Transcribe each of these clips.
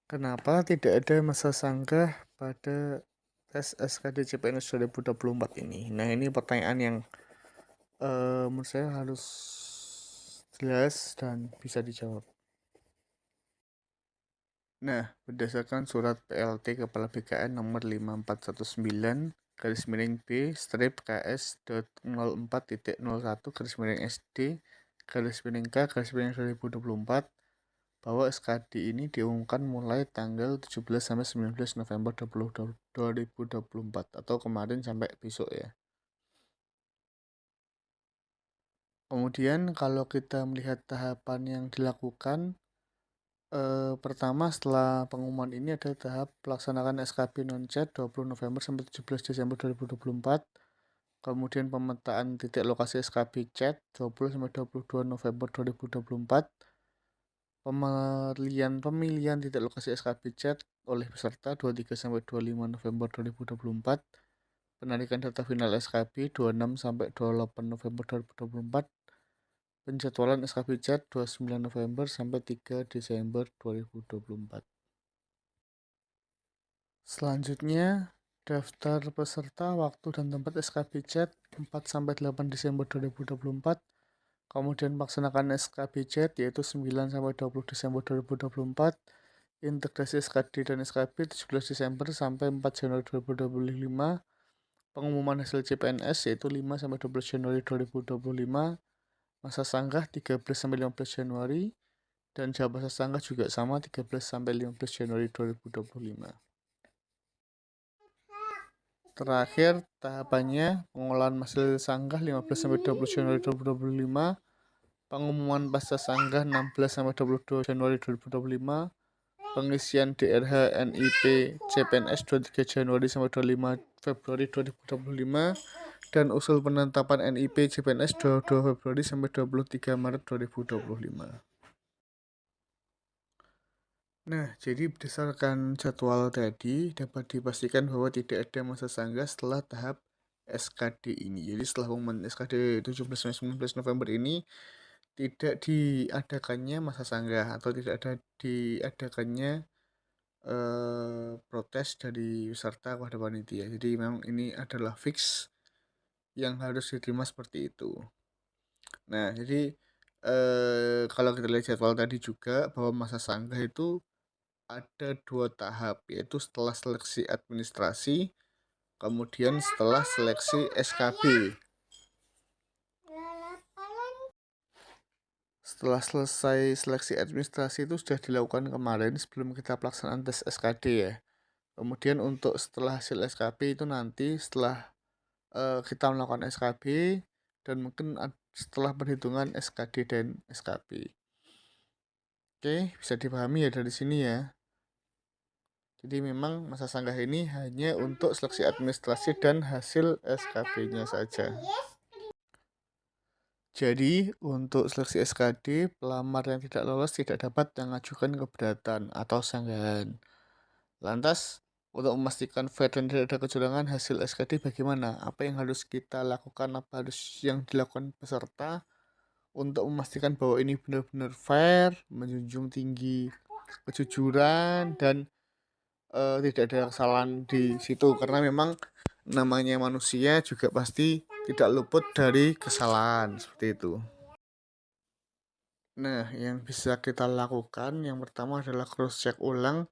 Kenapa tidak ada masa sanggah pada tes SKD CPNS 2024 ini? Nah, ini pertanyaan yang menurut saya harus jelas dan bisa dijawab. Nah, berdasarkan surat PLT Kepala BKN nomor 5419 garis miring B strip KS.04.01 garis miring SD garis miring K garis miring 2024 bahwa SKD ini diumumkan mulai tanggal 17 sampai 19 November 2024 atau kemarin sampai besok ya. Kemudian kalau kita melihat tahapan yang dilakukan, pertama setelah pengumuman ini ada tahap pelaksanaan SKB non-chat 20 November sampai 17 Desember 2024. Kemudian pemetaan titik lokasi SKB chat 20 sampai 22 November 2024. Pemilihan titik lokasi SKB chat oleh peserta 23 sampai 25 November 2024. Penarikan data final SKB 26 sampai 28 November 2024. Penjadwalan SKB chat 29 November sampai 3 Desember 2024. Selanjutnya, daftar peserta, waktu dan tempat SKB chat 4 sampai 8 Desember 2024. Kemudian melaksanakan SKB chat yaitu 9 sampai 20 Desember 2024. Integrasi SKD dan SKB 17 Desember sampai 4 Januari 2025. Pengumuman hasil CPNS yaitu 5 sampai 12 Januari 2025. Masa sanggah 13 sampai 15 Januari dan jam masa sanggah juga sama 13 sampai 15 Januari 2025. Terakhir tahapannya pengolahan hasil sanggah 15 sampai 20 Januari 2025. Pengumuman pasca sanggah 16 sampai 22 Januari 2025. Pengisian DRH NIP CPNS 23 Januari sampai 25 Februari 2025 dan usul penetapan NIP CPNS 22 Februari sampai 23 Maret 2025. Nah, jadi berdasarkan jadwal tadi dapat dipastikan bahwa tidak ada masa sanggah setelah tahap SKD ini. Jadi setelah pengumuman SKD 17-19 November ini tidak diadakannya masa sanggah atau tidak ada diadakannya protes dari peserta kepada panitia. Jadi memang ini adalah fix yang harus diterima seperti itu. Nah, jadi kalau kita lihat jadwal tadi juga bahwa masa sanggah itu ada 2 tahap, yaitu setelah seleksi administrasi, kemudian setelah seleksi SKB. Setelah selesai seleksi administrasi itu sudah dilakukan kemarin sebelum kita pelaksanaan tes SKD ya. Kemudian untuk setelah hasil SKB itu nanti setelah kita melakukan SKB dan mungkin setelah perhitungan SKD dan SKB. Oke, bisa dipahami ya dari sini ya. Jadi memang masa sanggah ini hanya untuk seleksi administrasi dan hasil SKB-nya saja. Jadi untuk seleksi SKD, pelamar yang tidak lolos tidak dapat mengajukan keberatan atau sanggahan. Lantas, untuk memastikan fair dan tidak ada kecurangan hasil SKD bagaimana? Apa yang harus kita lakukan? Apa harus yang dilakukan peserta untuk memastikan bahwa ini benar-benar fair, menjunjung tinggi kejujuran dan tidak ada kesalahan di situ, karena memang namanya manusia juga pasti tidak luput dari kesalahan seperti itu. Nah, yang bisa kita lakukan yang pertama adalah cross check ulang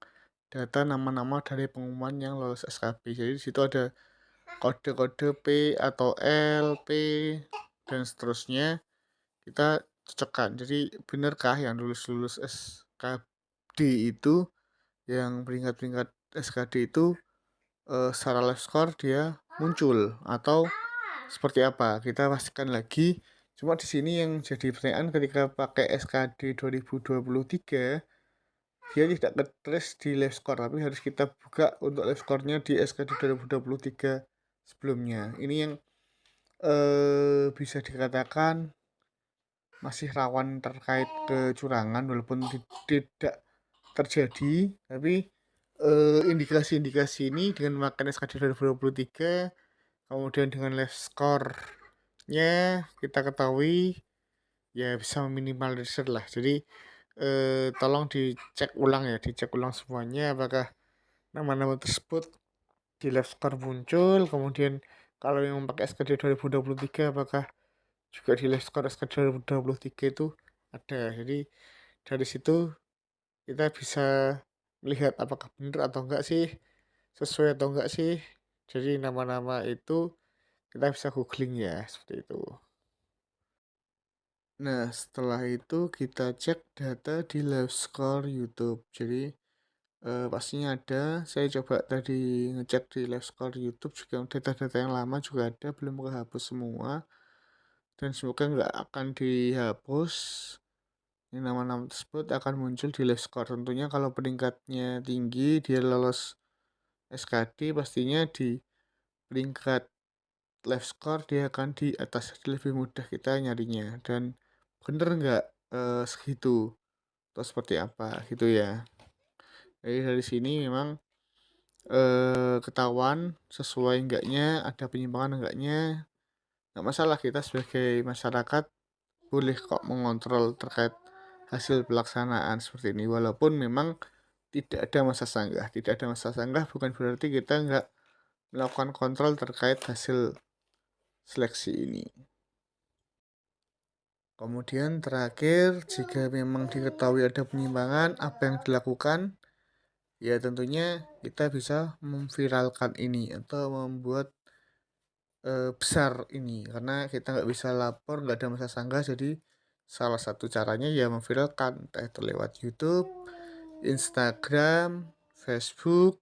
data nama-nama dari pengumuman yang lolos SKB. Jadi di situ ada kode-kode P atau L, P dan seterusnya. Kita cocokkan. Jadi benarkah yang lulus SKD itu, yang peringkat-peringkat SKD itu secara live score dia muncul atau seperti apa? Kita pastikan lagi. Cuma di sini yang jadi pertanyaan ketika pakai SKD 2023 dia tidak ketrace di live score, tapi harus kita buka untuk live score-nya di SKD 2023 sebelumnya. Ini yang bisa dikatakan masih rawan terkait kecurangan walaupun tidak terjadi, tapi indikasi-indikasi ini dengan memakai SKD 2023 kemudian dengan live score-nya kita ketahui ya bisa meminimalisir lah. Jadi tolong dicek ulang ya, dicek ulang semuanya apakah nama-nama tersebut di live score muncul, kemudian kalau yang pakai SKD 2023 apakah juga di live score SKD 2023 itu ada. Jadi dari situ kita bisa melihat apakah benar atau enggak sih, sesuai atau enggak sih. Jadi nama-nama itu kita bisa googling ya, seperti itu. Nah, setelah itu kita cek data di live score YouTube. Jadi pastinya ada. Saya coba tadi ngecek di live score YouTube juga data-data yang lama juga ada, belum kehapus semua. Dan semoga nggak akan dihapus. Ini nama-nama tersebut akan muncul di live score. Tentunya kalau peringkatnya tinggi, dia lolos SKD, pastinya di peringkat live score dia akan di atas, jadi lebih mudah kita nyarinya. Dan bener nggak segitu atau seperti apa gitu ya. Jadi dari sini memang ketahuan sesuai enggaknya, ada penyimpangan enggaknya. Nggak masalah, kita sebagai masyarakat boleh kok mengontrol terkait hasil pelaksanaan seperti ini, walaupun memang tidak ada masa sanggah. Tidak ada masa sanggah bukan berarti kita nggak melakukan kontrol terkait hasil seleksi ini. Kemudian terakhir, jika memang diketahui ada penyimpangan, apa yang dilakukan? Ya tentunya kita bisa memviralkan ini atau membuat besar ini, karena kita nggak bisa lapor, nggak ada masa sanggah. Jadi salah satu caranya ya memviralkan, entah itu lewat YouTube, Instagram, Facebook,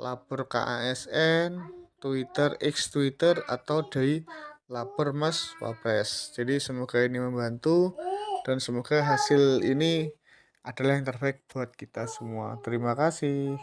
lapor ke ASN, Twitter, X Twitter, atau dari lapor Mas Wapres. Jadi semoga ini membantu dan semoga hasil ini adalah yang terbaik buat kita semua. Terima kasih.